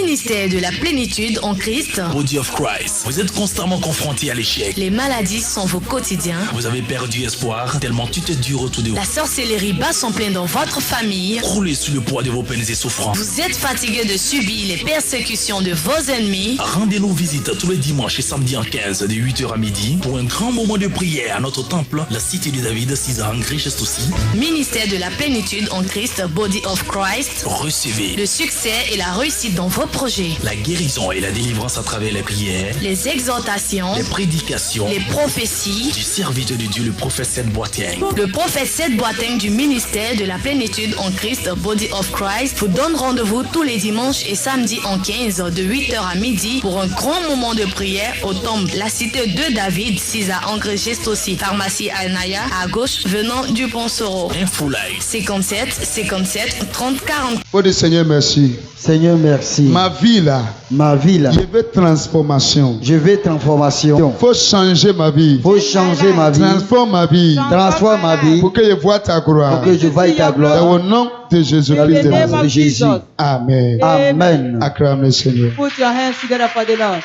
Ministère de la plénitude en Christ. Body of Christ. Vous êtes constamment confronté à l'échec. Les maladies sont vos quotidiens. Vous avez perdu espoir tellement tout est dur autour de vous. La sorcellerie bat son plein dans votre famille. Croulez sous le poids de vos peines et souffrances. Vous êtes fatigué de subir les persécutions de vos ennemis. Rendez-nous visite tous les dimanches et samedis en 15 de 8h à midi pour un grand moment de prière à notre temple, la cité de David, 6 ans, Richest aussi. Ministère de la plénitude en Christ, Body of Christ. Recevez Le succès et la réussite dans vos projets. la guérison et la délivrance à travers les prières, Les exhortations. les prédications Les prophéties. du serviteur de Dieu, le prophète Seth Boateng. Le prophète Seth Boateng du ministère de la plénitude en Christ, Body of Christ, vous donne rendez-vous tous les dimanches et samedis en 15 de 8h à midi pour un grand moment de prière au temple, la cité de David, 6 à Angers aussi, pharmacie Alnaya, à gauche, venant du Pont Soro. Info Live. 57 57 30 40. Oh Dieu Seigneur, merci. Seigneur, merci. Ma vie là, Ma vie là, je veux transformation. je veux transformation. Faut changer ma vie. Faut changer ma vie. Transforme ma vie. Transforme ma vie Pour que je voie ta gloire. pour que je voie ta Dans gloire. le nom de Jésus-Christ. Dans le nom de Jésus. Amen. Amen. Acclame le Seigneur. Put your hands together for the Lord.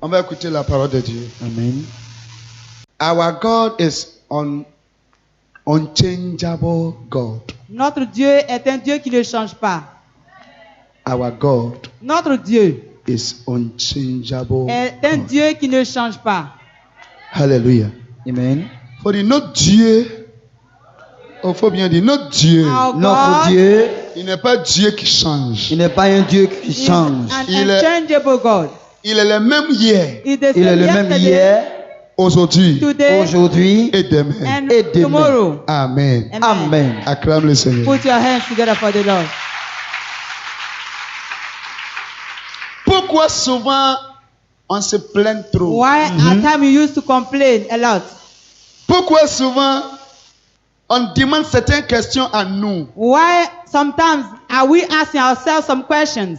On va écouter la parole de Dieu. Amen. Our God is unchangeable God. Notre Dieu est un Dieu qui ne change pas. Our God Notre Dieu is unchangeable est un God. Dieu qui ne change pas. Hallelujah. Amen. Faut dire notre Dieu. Il faut bien dire notre Dieu. Our Notre God Dieu, Il n'est pas Dieu qui change. il n'est pas un Dieu qui is change. an Il est- unchangeable God. Il est le même hier, He is the Il est same le même yesterday, hier, aujourd'hui today, aujourd'hui et demain. and et demain. tomorrow. Amen. Amen. Acclame le Seigneur. Put your hands together for the Lord. Pourquoi souvent on se plaint trop? Why at time you used to complain a lot? Pourquoi souvent on demande certaines questions à nous? Why sometimes are we asking ourselves some questions?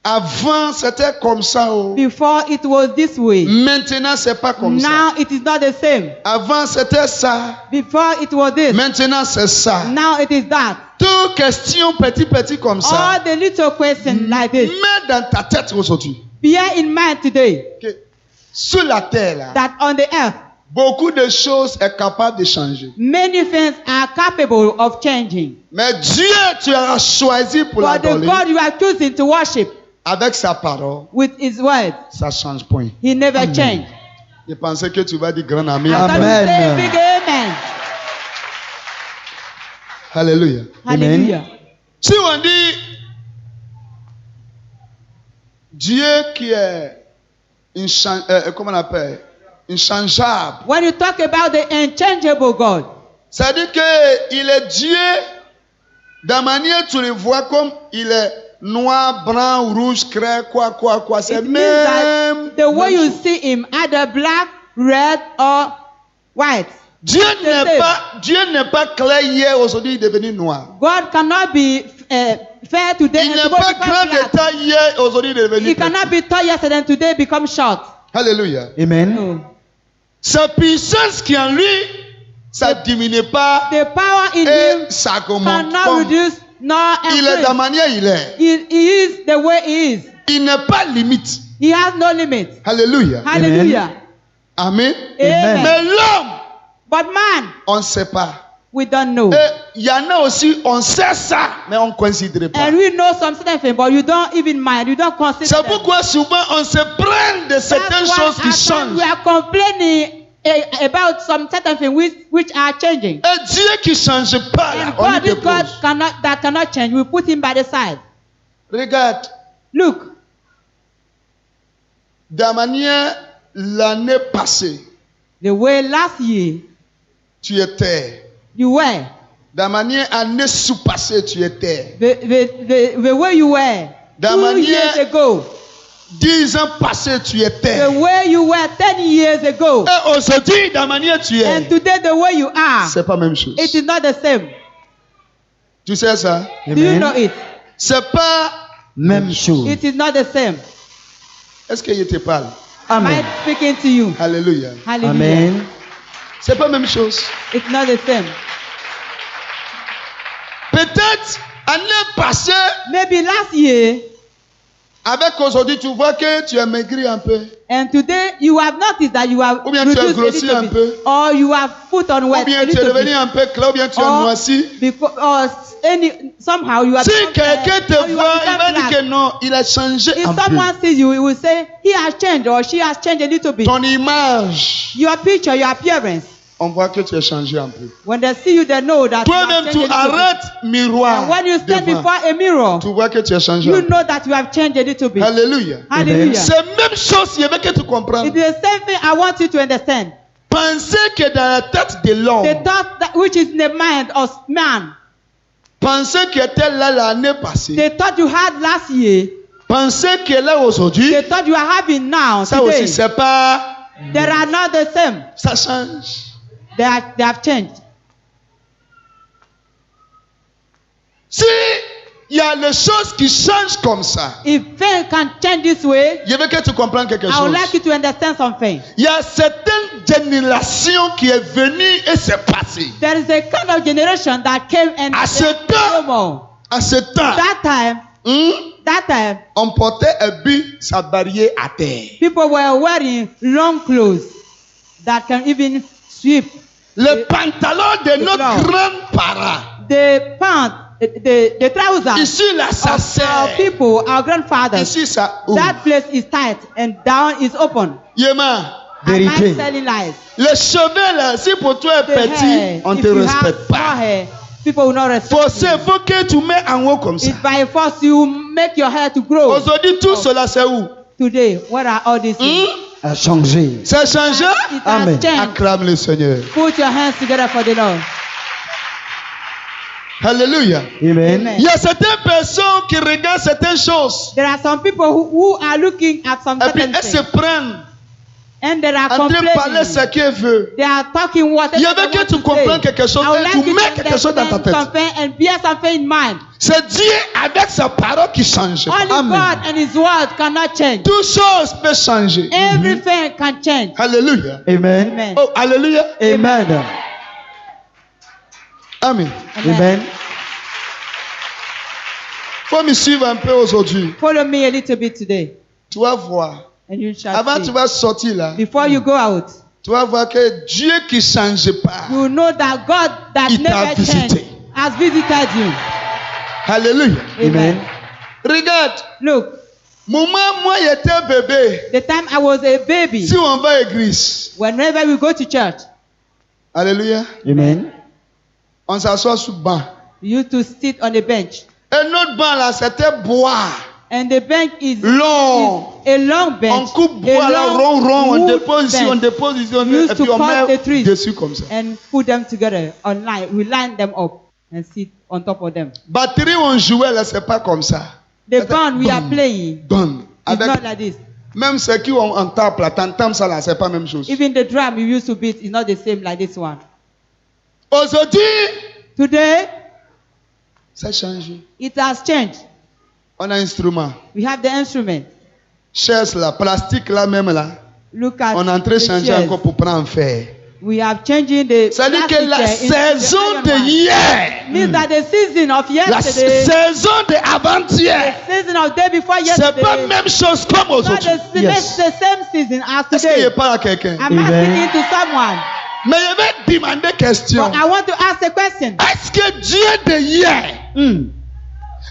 Avant c'était comme ça. Oh. Before it was this way. Maintenant c'est pas comme ça. Now it is not the same. Avant c'était ça. Before it was this. Maintenant c'est ça. Now it is that. Toutes questions petit comme ça. All the little questions like this. Mets dans ta tête aujourd'hui Bear in mind today que sur la terre là, that on the earth, beaucoup de choses sont capables de changer. many things are capable of changing. Mais Dieu, tu as choisi pour But the l'adorer. God you are choosing to worship Avec sa parole, with His word, ça ne change point. He never changed. Je pensais que tu vas dire grand ami. I thought you Amen. say a big amen. Alléluia. Hallelujah. Si on dit Dieu qui est comment on appelle, inchangeable, When you talk about the unchangeable God, ça dit qu'il est Dieu, de la manière tu le vois comme il est noir, blanc, rouge, clair, quoi. C'est it means that même. the way même you chose. see Him, either black, red, or white. Dieu the same. n'est pas clair hier, aujourd'hui il est devenu noir. God cannot be fair today Il and n'est tomorrow pas become grand de black. taille hier, aujourd'hui il est devenu He petit. cannot be tall yesterday and today become short. Alléluia. Amen. No. Sa puissance qui est en lui, ça ne diminue pas The power in Him et ça augmente. cannot reduce nor Il est de la increase. manière il est. He is the way He is. Il n'est pas limite. He has no limit. Alléluia. Hallelujah. Amen. Amen. Mais l'homme, But man, on ne sait pas. we don't know. Et il y en a aussi, on sait ça, mais on ne considère pas. And we know some certain things, but you don't even mind. You don't consider C'est them. pourquoi souvent on se prend de certaines That's why choses qui at times changent. we are complaining about some certain things which are changing. Et Dieu qui ne change pas, là, And on God, y this God dépose. that cannot change, we put Him by the side. Regarde, Look, de la manière l'année passée, the way last year tu étais. you were, De la manière année sous-passée, tu étais. the way you were The 2 manière- years ago, 10 ans passés, tu étais. the way you were 10 years ago, Et aujourd'hui, de la manière tu and es, today the way you are, c'est pas la même chose. it is not the same. Tu sais ça? Do you know Amen. it? C'est pas. Même chose. It is not the same. Est-ce qu'il te parle? Am I Amen. speaking to you? Alléluia. Hallelujah. Amen. C'est pas la même chose. It's not the same. Peut-être Année passée, Maybe last year, avec aujourd'hui, tu vois que tu as maigri un peu. and today you have noticed that you have Ou bien tu as reduced grossi a un little peu. bit, or you have put on Ou weight bien a tu es little devenu bit, un peu clair, ou bien tu as or, noirci. somehow you have Si become quelqu'un fat, te or you voit, have il va become dire que black. non, il a changé If un peu. someone sees you, he will say he has changed or she has changed a little bit. Ton image, Your picture, your appearance. on voit que tu as changé un peu. When they see you, they know that you have Toi-même, changed tu a little bit. arrêtes miroir. And when you stand devant. before a mirror, Tu vois que tu as changé un you peu. know that you have changed a little bit. Alléluia. Hallelujah. C'est la même chose, il y avait que tu comprends. It's the same thing I want you to understand. Pensez que dans la tête de l'homme, The thought that which is in the mind of man, pensez que était là l'année passée, the thought you had last year, pensez qu'elle est aujourd'hui, the thought you are having now, ça today, aussi c'est pas, they are not the same. ça change. They have changed. Si il y a les choses qui changent comme ça, If things can change this way, je veux que tu comprennes quelque I would chose. like you to understand something. Il y a certaines générations qui est venue et c'est passé. There is a kind of generation that came and À ce no temps, more. à ce temps, That time, on portait un but, sa barrière à terre. people were wearing long clothes that can even sweep Le pantalon de nos Non. grands-parents. the pants, the trousers Ici, là, ça of our sert. people, our grandfathers. Ici, ça ouvre. That place is tight and down is open. Yéma, And Vérité. I'm selling lies. les cheveux là, si pour toi est The petit, hair, on if te you have respecte small pas. hair, people will not respect Forcé, you. faut que tu mets en haut comme ça. It's by force you make your hair to grow. Aujourd'hui, tout cela, c'est où? Today, what are all these things? A changé. C'est changé? It Amen. has changed. Acclame le Seigneur. Put your hands together for the Lord. Alléluia. Amen. Il y a certaines personnes qui regardent certaines choses. There are some people who are looking at some Et puis, certain elles se things prennent and they are en train de parler ce complaining. qu'elles veulent. They are talking whatever Il y avait they que want tu to comprends say. quelque chose I would et like tu you mets to quelque chose dans ta understand tête. something and bear something in mind. C'est Dieu avec sa parole qui change. Only Amen. God and His word cannot change. Toutes choses peuvent changer. Everything can change. Alléluia. Amen. Amen. Oh, alléluia. Amen. Amen. Amen. Faut me suivre un peu aujourd'hui. Follow me a little bit today Tu vas voir. and you shall Avant, see. tu vas sortir là. Before you go out, Tu vas voir que Dieu qui ne change pas. you will know that God that Il t'a never visité. changed has visited you. Alléluia. Amen. Regarde, Look, moi j'étais bébé. the time I was a baby, Si on va à l'église, whenever we go to church, alléluia, Amen. on s'assoit sur le banc. we used to sit on a bench. Et notre banc là, c'était bois. And the bench is Long. a long bench. On coupe a bois là, long rond, on wood dépose ici, bench. on dépose ici, We used et puis to on cut met the trees. dessus comme ça. And put them together on line. We line them up and sit on top of them. Batterie, on jouait là, c'est pas comme ça. The band we are playing Bon. is Avec, not like this. même ceux qui ont en tape là, t'entends ça là, c'est pas la même chose. Even the drum you used to beat is not the same like this one. Aujourd'hui, Today, ça a changé. it has changed. On a un instrument. We have the instrument. Chaise là, plastique là même là. Look at On est en train de the changer chairs. encore pour prendre fer. We have changing the Ça veut dire que plastic la chair into the saison iron de one. hier, Means that the season of la yesterday, saison de avant-hier, season of day before c'est yesterday, pas la même chose comme not aujourd'hui. the same season as Est-ce qu'il today. parle à quelqu'un? I'm Amen. asking it to someone. Mais je vais demander question. But I want to ask a question. Est-ce que Dieu de hier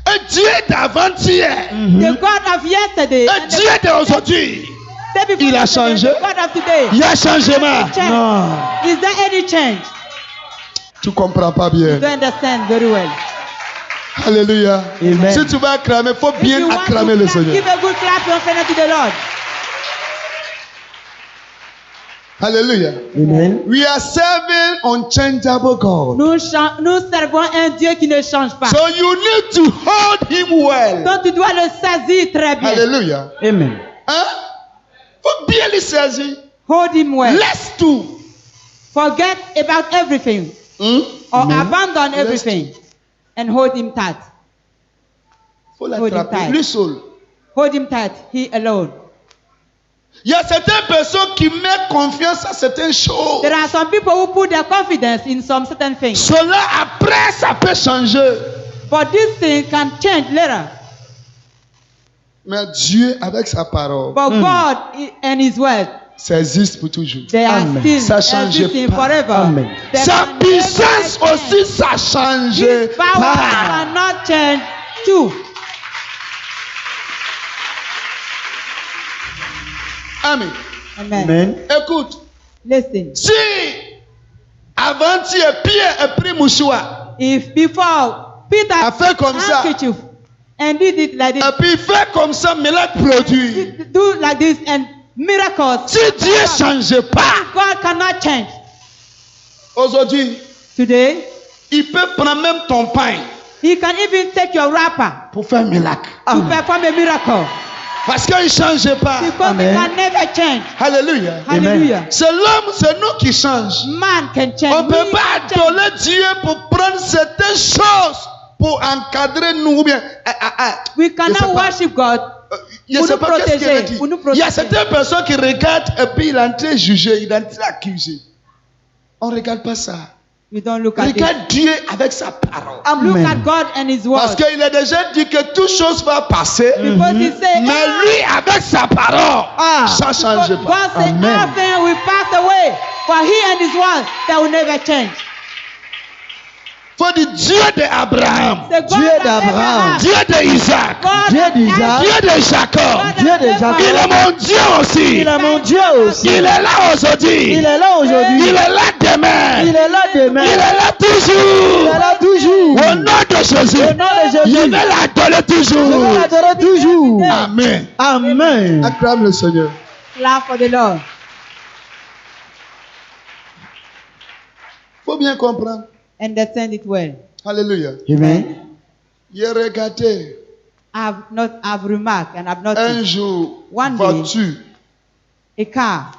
et Dieu d'avant-hier The God of yesterday et and the Dieu d'aujourd'hui, day before il a yesterday, changé? the God of today. il y a changement. Change. Non. Is there any change? Tu comprends pas You bien. don't understand very well. Alléluia. Amen. Si tu vas acclamer, il faut If bien you want to acclamer le clap, Seigneur. give a good clap offering to the Lord. Alléluia. Amen. We are serving unchangeable God. Nous servons un Dieu qui ne change pas. So you need to hold him well. Donc tu dois le saisir très bien. Alléluia. Amen. Hein? Faut bien le saisir. Hold him well. Laisse tout. Forget about everything or abandon everything and hold him tight. Faut Hold him l'attraper. tight. Lui seul. Hold him tight. He alone. Il y a certaines personnes qui mettent confiance à certaines choses. There are some people who put their confidence in some certain things. Cela après, ça peut changer. But this thing can change later. Mais Dieu, avec sa parole, But God and His word, ça existe pour toujours. they are Amen. still Ça change existing pas. forever. Amen. They Sa can puissance never aussi, change. ça change His power pas. cannot change too. Amen. Amen. Amen. Écoute, Listen. si avant-hier Pierre a pris mouchoir, If before Peter a fait comme ça, handkerchief and did it like this, et puis il fait comme ça, miracle produit. do like this and miracles. Si Dieu ne change pas, God cannot change. aujourd'hui, Today, il peut prendre même ton pain He can even take your wrapper pour faire un miracle. to perform a miracle. Parce qu'il ne change pas. Because Amen. He can never change. Alléluia. Hallelujah. C'est l'homme, c'est nous qui change. Man can change. On ne peut We pas can change. adorer Dieu pour prendre certaines choses pour encadrer nous. Ou bien, We je sais cannot pas. worship God. Je Pour sais nous pas qu'est-ce qu'il a protéger, dit. pour nous Il y a protéger. certaines personnes qui regardent et puis il est en train de juger, il est en train d'accuser. On ne regarde pas ça. We don't look at it. Regarde Dieu avec sa parole. Look at Amen. God and His Parce word. qu'il a déjà dit que toute chose va passer. Because He said, Mais lui, avec sa parole, ça ne change pas. God said, Amen. all things will pass away. But He and His word, that will never change. Faut dire Dieu d'Abraham, The God Dieu of d'Abraham. Abraham, Dieu d'Isaac, God Dieu of d'Isaac, Isaac, Dieu de Jacob. God Dieu of de Jacob. Il Abraham. est mon Dieu aussi. Il est mon Dieu aussi. Il est là aujourd'hui. Il est là aujourd'hui. Il est là demain. Il est là demain. Il est là toujours. Il est là toujours. Au nom de Jésus. Au nom de Je Jésus. vais l'adorer Je vais toujours. l'adorer toujours. Amen. Amen. Acclame le Seigneur. Clap for the Lord. Faut bien comprendre. Understand it well. Alléluia. Amen. J'ai regardé I've remarked and I've un noticed jour One voiture a car.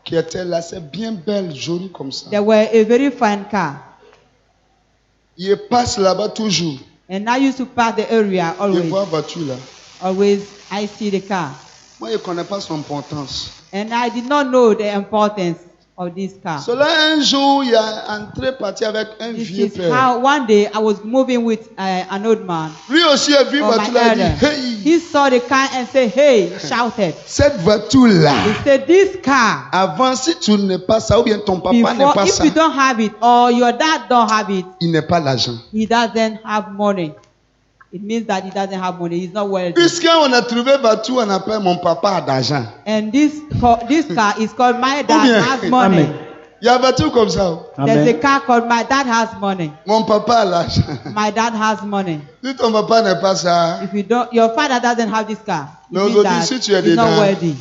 qui était là, c'est bien belle, jolie comme ça. There were a very fine car. Il passe là-bas toujours. And I used to pass the area Je always. vois la voiture là. Always I see the car. Moi, je ne connais pas son importance. And I did not know the importance of this car. Cela, un jour, il a entré parti avec un This vieux is père. how one day I was moving with an old man. Lui aussi a vu la Or voiture my là, il a elder. dit, hey, He saw the car and said, hey, shouted. cette voiture-là, He said, this car, avant, si tu n'es pas ça, ou bien ton papa n'est before, pas if ça, you don't have it or your dad don't have it, il n'est pas l'argent. he doesn't have money. It means that he doesn't have money. He's not wealthy. Puisqu'on a trouvé voiture, on appelle mon papa a d'argent. And this car is called my dad bien. has money. Amen. Il y a une voiture comme ça. There's a Amen. car called my dad has money. Mon papa a l'argent. My dad has money. Si ton papa n'est pas ça, If you don't, your father doesn't have this car. It Mais means aujourd'hui, that si tu es he's not dedans, wealthy.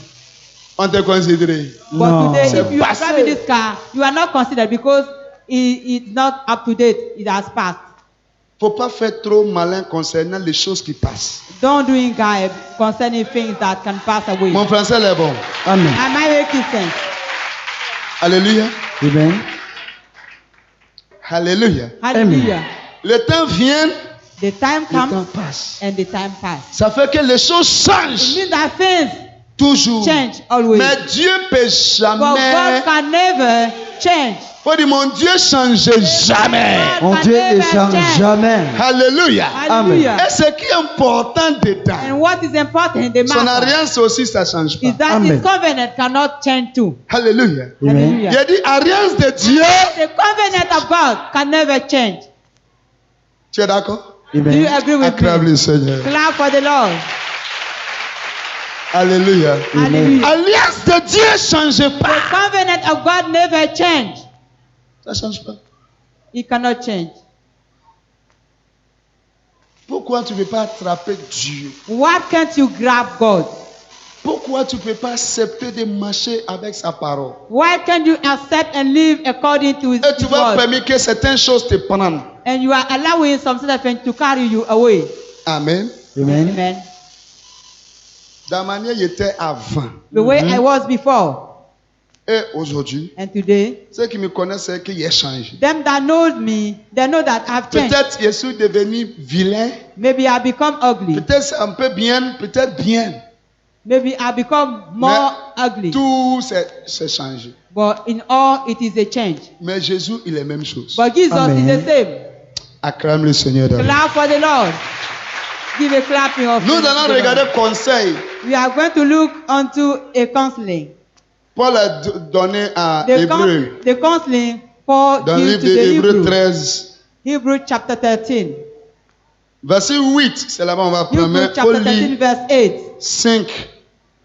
on te considère. But No. today, C'est if you are passé. driving this car, you are not considered because it's not up to date. It has passed. Faut pas faire trop malin concernant les choses qui passent. Don't do it, guy, concerning things that can pass away. Mon français est bon. Amen. Am I making sense? Alléluia. Amen. Alléluia. Hallelujah. Le temps vient, The time le temps comes passe. and the time passes. Ça fait que les choses It changent means that things toujours. change always. Mais Dieu peut But jamais. God can never change. Faut dire mon Dieu change jamais. Mon can Dieu ne never change change. jamais. Alléluia. Hallelujah. Et ce qui est important dedans, And what is important in the son matter alliance aussi, ça change is pas. that Amen. his covenant cannot change too. Alléluia. Amen. Hallelujah. Il a dit alliance de Dieu. The covenant of God can never change. Tu es d'accord? Do you Amen. agree with Acclame me? le Seigneur. Clap for the Lord. Alléluia. Hallelujah. Alliance de Dieu ne change The pas. covenant of God never change. Ça ne change pas. It cannot change. Pourquoi tu ne peux pas attraper Dieu? Why can't you grab God? Pourquoi tu ne peux pas accepter de marcher avec sa parole? Why can't you accept and live according to his Et tu vas word? permettre que certaines choses te prennent. And you are allowing some sort of thing to carry you away. Amen. Amen. Amen. De la manière il était avant The way I was before et aujourd'hui, and today, ceux qui me connaissent, c'est qu'il a changé. them that know me, they know that I've changed. Peut-être je suis devenu vilain, Maybe I become ugly. peut-être c'est un peu bien, peut-être bien. Maybe I become more ugly. Tout s'est changé. But in all, it is a change. Mais Jésus, il est la même chose. But Jesus Amen. is the same. Acclame le Seigneur. d'abord. Clap for the Lord. Give a clapping of Nous allons regarder conseil. We are going to look onto a counseling. Paul a donné à Hébreu, The counseling Paul dans le gives livre to de the Hébreu Hebrew. 13, Hebrew chapter 13. verset 8. C'est là-bas on va prendre. Hebrew Mais chapter Paul 13 lit verse 8. 5,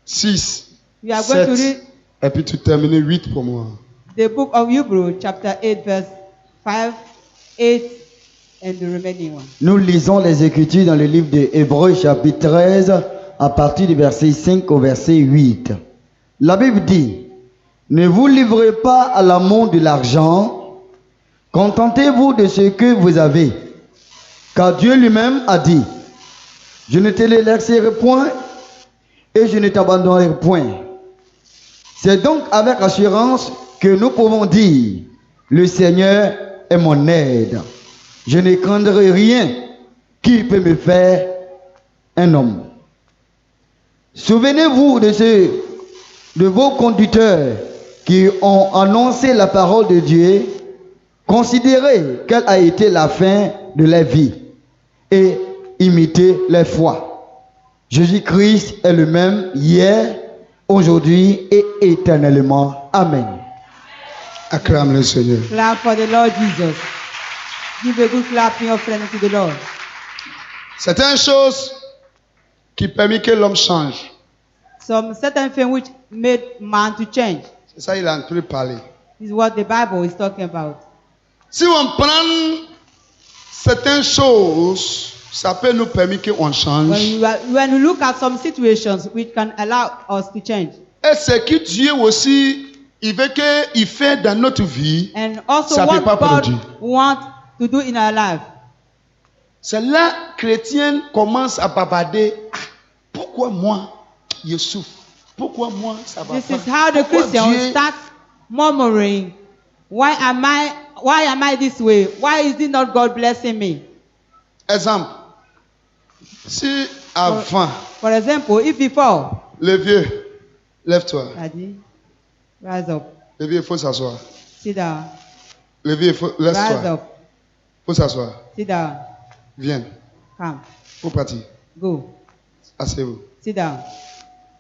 6, We are going to 7. read Et puis tu termines 8 pour moi. the book of Hebrew chapter 8 verse 5, 8 and the remaining one. Nous lisons les Écritures dans le livre de Hébreux chapitre 13 à partir du verset 5 au verset 8. La Bible dit: ne vous livrez pas à l'amour de l'argent, contentez-vous de ce que vous avez. Car Dieu lui-même a dit: je ne te laisserai point et je ne t'abandonnerai point. C'est donc avec assurance que nous pouvons dire: le Seigneur est mon aide. Je ne craindrai rien qui peut me faire un homme. Souvenez-vous de vos conducteurs qui ont annoncé la parole de Dieu. Considérez quelle a été la fin de leur vie et imitez leur foi. Jésus-Christ est le même hier, aujourd'hui et éternellement. Amen. Acclame le Seigneur. Clap for the Lord Jesus. Give a good clapping offering to the Lord. C'est une chose qui permet que l'homme change. Some certain thing which made man to change. C'est ça qu'il est en train de parler. This is what the Bible is talking about. Si on prend certaines choses, ça peut nous permettre qu'on change. When we look at some situations which can allow us to change. Et ce que Dieu aussi, il veut qu'il fait dans notre vie, And also ça ne what peut pas God produire. wants to do in our life. C'est là que les chrétiens commencent à bavarder. Ah, pourquoi moi, je souffre? Pourquoi moi, ça va This pas? is how the Pourquoi Christian Dieu- start murmuring. Why am I this way? Why is it not God blessing me? Exemple, si avant, For example, if before, le vieux, lève-toi. Daddy, rise up, Le vieux, il faut s'asseoir. sit down, Le vieux, il faut, rise laisse-toi. up, Il faut s'asseoir. sit down, Viens, come, faut partir. go, Asseyez-vous. sit down.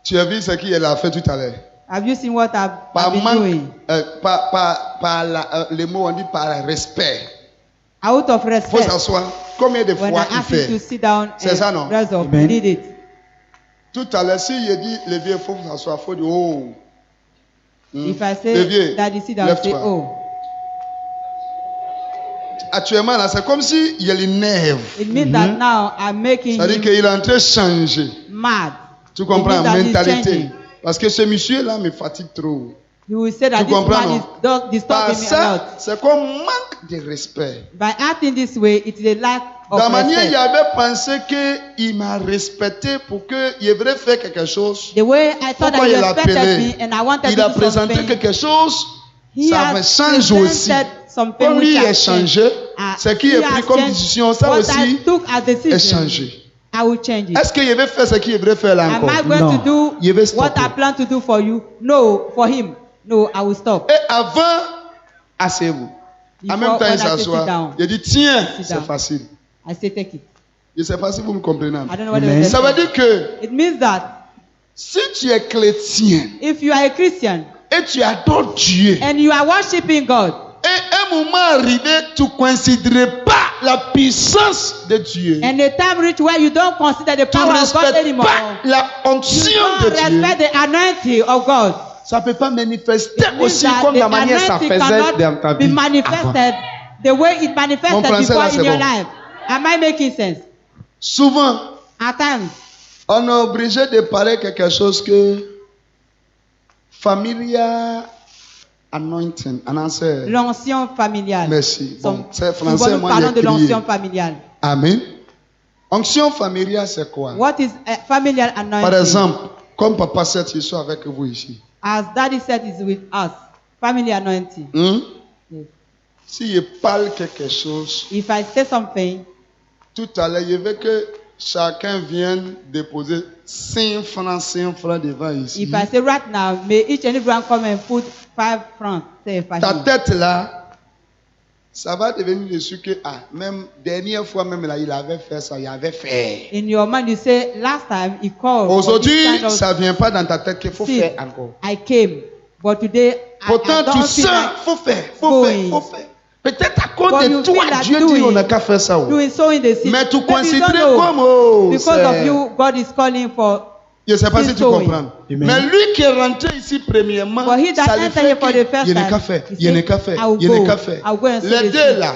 Tu as vu ce qu'il a fait tout à l'heure? Have you seen what I've Par been manque, doing? les mots on dit par respect. Out of Il faut respect. s'asseoir. Combien de When fois I il ask you fait? to sit down C'est ça, non? and rise up, Amen. you did it. Tout à l'heure, si il dit le vieux, il faut s'asseoir, il faut dire oh. If I Le vieux, say, Daddy, sit down, say, lève-toi. oh. Actuellement, là, c'est comme si il y a les nerfs. It means that now I'm making C'est-à-dire him qu'il est en train de changer. mad. Tu comprends? It means that he's Mentalité. changing. Parce que ce monsieur-là me fatigue trop. You will say that Tu this comprends, man non? is Par disturbing me a ça, lot. c'est qu'on manque de respect. By acting this way, it is a lack De of la manière, il respect. avait pensé qu'il m'a respecté pour qu'il devrait faire quelque chose. The way I thought that Pourquoi he il l'a respected appelé? me and I wanted Il to a do présenté something, quelque chose, he ça has va changer aussi. presented something Comme lui which est has changé, changed. ce qui He est pris has comme changed. décision, ça What aussi I took as est decision, changé. I will change it. Est-ce qu'il devait faire ce qu'il devrait faire là Am encore? I going Non. to do Il veut what stopper. I plan to do for you? No, for him. No, I will stop. Et avant, asseyez-vous. En Before, même temps, when il I say sit s'assoit. down, Il dit, tiens, Sit c'est down. facile. I say take it. Je ne sais pas si vous me comprenez. I don't know what Amen. it Ça veut dire que It means that si tu es chrétien if you are a Christian et tu adores Dieu, and you are worshiping God, et un moment arrivé, tu ne considérais pas la puissance de Dieu. and the time reach where you don't consider the Tu ne power of God respectes anymore, pas la you onction de don't Dieu. respect the anointing of God. Ça ne peut pas manifester It means aussi that comme the la manière ça anointing faisait dans ta cannot be vie. manifested the way it Mon manifested français, before là, in c'est your bon. life. Am I making sense? Souvent, At times, on est obligé de parler quelque chose que familia anointing. En français. l'onction familiale. Merci. Bon, Some- c'est souvent, français, nous moi parlons de j'ai crié. l'onction familiale. Amen. Onction familiale, c'est quoi? What is a familial anointing? Par exemple, comme Papa Seth, je suis avec vous ici. As Daddy said, is with us. Family anointing. Yes. Si je parle quelque chose, If I say something, tout à l'heure, je veux que chacun vienne déposer 5 francs devant ici. if I say right now, may each and everyone come and put 5 francs. Say, for Ta him. tête là, Ça va devenir dessus que, même dernière fois, même là, il avait fait ça, il avait fait. In your mind, you say, last time he called. Aujourd'hui, ça ne vient pas dans ta tête qu'il faut faire encore. I came, but today, Pourtant, I don't tu feel sens, like faut faire. Peut-être à cause de toi, Dieu dit on n'a qu'à faire ça. Doing so in the city. Mais tu Maybe you considères don't know. comme Because of you, God is calling for. Je ne sais pas si tu sowing. comprends. Mais lui qui est rentré ici premièrement, But he that ça lui entered fait here for the first il n'est time, qu'à faire, he il n'est said, qu'à faire, I will il n'est go. qu'à faire. I will go and see Les the deux city. là,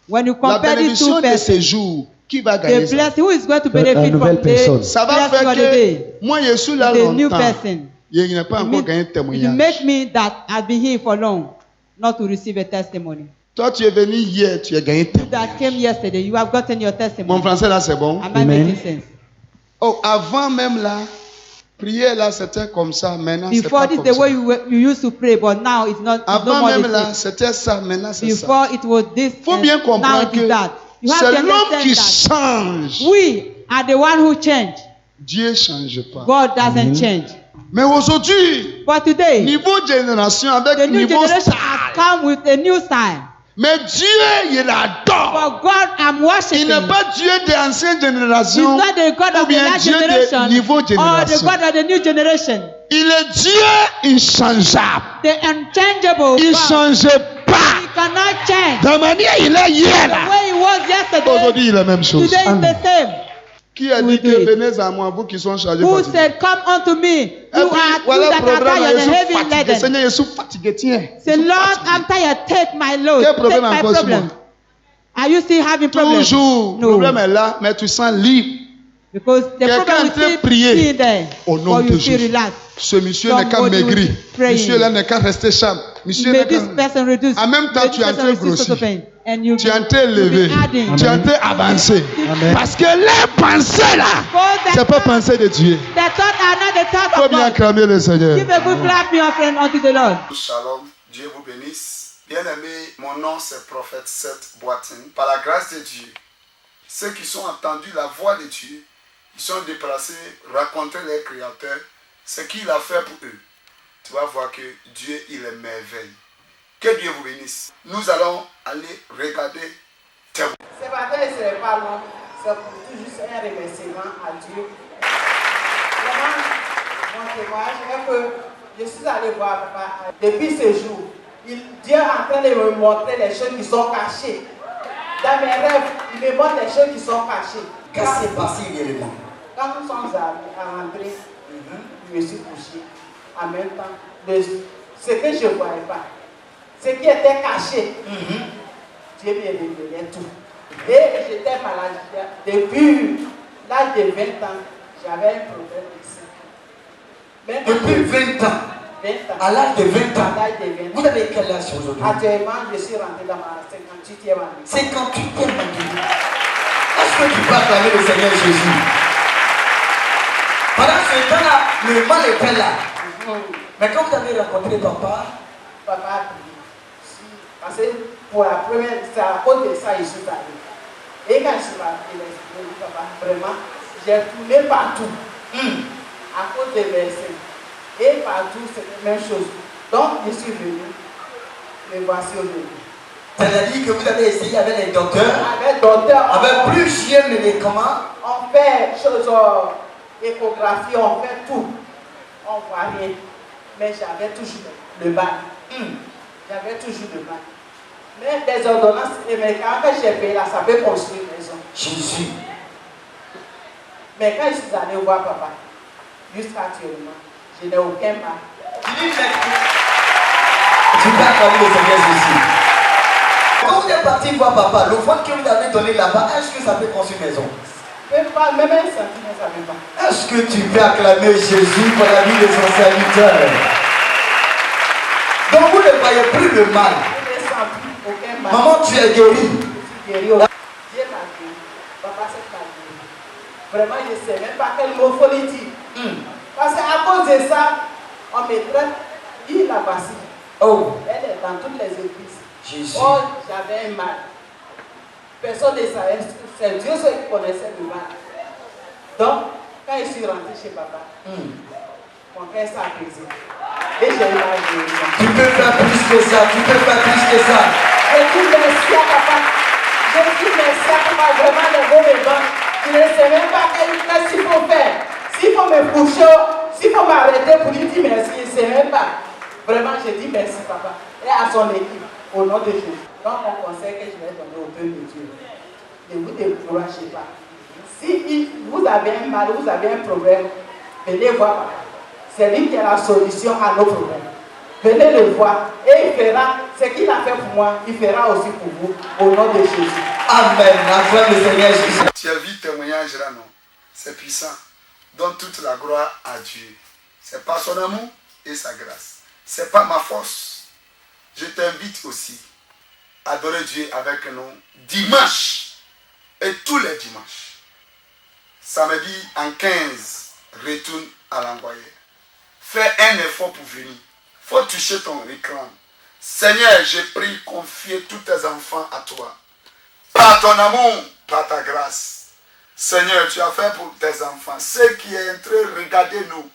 When you la compare these bénédiction two de persons, ces jours, qui va the gagner ça? blessing, who is going to benefit nouvelle from personne. the Ça va blessing faire of the day? que moi je suis là The new longtemps. person. Il n'a pas It encore means- gagné de It témoignage. makes me that I've been here for long, not to receive a testimony. Toi tu es venu hier, tu as gagné de You that came témoignage. yesterday, you have gotten your Mon testimony. français là c'est bon. Am I Amen. making sense? Oh, avant même là, prier là c'était comme ça, maintenant c'est Before pas this, comme the ça. way you used to pray, but now it's not. It's no Avant more même the là, same. c'était ça, maintenant c'est ça. Before it was this. Faut and bien now comprendre it is que that. You have c'est to l'homme qui understand that change. we are the one who change. Dieu ne change pas. God doesn't change. Mais aujourd'hui, But today, niveau génération the avec new niveau generation style. has come with a new style. Mais Dieu, il adore. For God, I'm Il worshiping. n'est pas Dieu des anciennes He's générations not the God ou of the bien last Dieu generation de niveau or the génération. God of the new generation. Il est Dieu inchangeable. The unchangeable Il ne God. change He pas. cannot change. De la manière il est hier The là. way he was yesterday, Aujourd'hui, il est la même chose. today is the same. Qui a We dit do que it. venez à moi, vous qui sont chargés Who fatigués. said, come unto me, Et you puis, are you voilà that le are problème, tired je and suis heavy fatigué. laden. Seigneur, je suis fatigué, tiens. Say, Je suis Lord, fatigué. I'm tired, take my load, Quel problème take my encore sur problem. moi? Are you still having problems? Toujours, le No. problème est là, mais tu sens libre. Because the Quelqu'un problem est en is train de still prier there. au nom But de you feel Jésus. relaxed. Ce monsieur n'est qu'à Somebody maigrir. will pray. Monsieur là n'est qu'à rester charme. Monsieur May n'est this qu'à... person reduce. En même temps, May tu this es en person train de receive grossir. pain. And you Tu es en train de you'll be lever. adding. Tu es en train d'avancer. Amen. Parce que les pensées là, Because c'est pas pensée de Dieu. the thoughts are not the thoughts Faut of bien God. acclamer le Seigneur. Give a good clap, my friend, unto the Lord. Shalom, Dieu vous bénisse. Bien-aimés, mon nom c'est Prophète Seth Boateng. Par la grâce de Dieu, ceux qui sont entendus la voix de Dieu, ils sont déplacés, raconter leur Créateur ce qu'il a fait pour eux. Tu vas voir que Dieu, il est merveilleux. Que Dieu vous bénisse. Nous allons aller regarder tes voix. Ce matin, ce n'est pas long, c'est pour tout juste un remerciement à Dieu. Vraiment, mon témoignage est que je suis allé voir papa. Depuis ce jour, Dieu est en train de me montrer les choses qui sont cachées. Dans mes rêves, il me montre les choses qui sont cachées. Qu'est-ce qui s'est passé réellement? Quand nous sommes à rentrer, je me suis couché. En même temps, ce que je ne voyais pas, ce qui était caché, Dieu me révélait tout. Et j'étais malade. Depuis l'âge de 20 ans, j'avais un problème ici. Depuis 20 ans, 20 ans. à l'âge de 20 ans, À l'âge de 20 ans. vous avez quel âge aujourd'hui? Actuellement, je suis rentré dans ma 58e année. 58e année. Est-ce que tu peux acclamer le Seigneur Jésus? Pendant ce temps-là, le mal était là. Mais quand vous avez rencontré papa, Papa a prié. Parce que pour la première, c'est à cause de ça que je suis allé. Et quand je suis allé, il a dit, papa, vraiment, j'ai tourné partout. À cause des versets. Et partout, c'est la même chose. Donc, je suis venu. Me voici aujourd'hui. c'est-à-dire que vous avez essayé avec les docteurs, Avec docteur, avec plusieurs médicaments, on fait chose, échographie, on fait tout. On ne voit rien. Mais j'avais toujours le bac. J'avais toujours le bac. Mais des ordonnances et médicaments que j'ai payé là, ça peut construire une maison. Jésus. Mais quand je suis allé voir papa, jusqu'à actuellement, je n'ai aucun bac. Tu peux acclamer le Seigneur Jésus. Quand vous êtes parti voir papa, le vote que vous avez donné là-bas, est-ce que ça peut construire une maison? Même pas, même un centime, ça ne veut pas. Est-ce que tu peux acclamer Jésus pour la vie de son serviteur? Donc vous ne voyez plus le mal. Je ne sens plus aucun mal. Maman, tu es guérie. Je suis guéri. Dieu m'a guéri. Papa s'est pas guéri. Vraiment, je ne sais même pas quel mot faut lui dire. Parce qu'à cause de ça, on me traite, il la voici. Oh, Elle est dans toutes les églises. Jésus. Oh, j'avais un mal. Personne ne savait. C'est Dieu seul qui connaissait le mal. Donc, quand je suis rentré chez papa, mon cœur s'est apaisé. Et j'ai eu la guérison. Tu peux faire plus que ça, tu peux faire plus que ça. Et dis merci à papa. Je dis merci à papa, vraiment le beau bébé. Je ne sais même pas qu'est-ce qu'il faut faire. S'il faut me coucher, s'il faut m'arrêter pour lui dire merci, je ne sais même pas. Vraiment, je dis merci papa. Et à son équipe, au nom de Jésus. Donc mon conseil que je vais donner au peuple de Dieu, ne vous découragez pas. Si vous avez un mal, vous avez un problème, venez voir papa. C'est lui qui a la solution à nos problèmes. Venez le voir et il fera ce qu'il a fait pour moi, il fera aussi pour vous, au nom de Jésus. Amen. La gloire du Seigneur Jésus. Tu as vu témoignage là, non? C'est puissant. Donne toute la gloire à Dieu. C'est pas son amour et sa grâce. C'est pas ma force. Je t'invite aussi à adorer Dieu avec nous dimanche et tous les dimanches. Samedi en 15, retourne à l'envoyer. Fais un effort pour venir. Faut toucher ton écran. Seigneur, j'ai pris, confier tous tes enfants à toi. Par ton amour, par ta grâce. Seigneur, tu as fait pour tes enfants. Ceux qui est en train de regarder nous,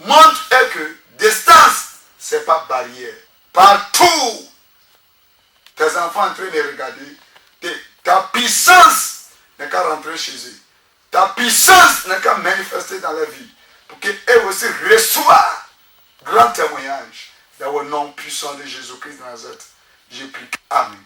montre que distance, ce n'est pas barrière. Partout, tes enfants en train de regarder, ta puissance n'est qu'à rentrer chez eux. Ta puissance n'est qu'à manifester dans leur vie. Pour qu'eux aussi reçoivent grand témoignage dans le nom puissant de Jésus-Christ de Nazareth. J'ai prié. Amen.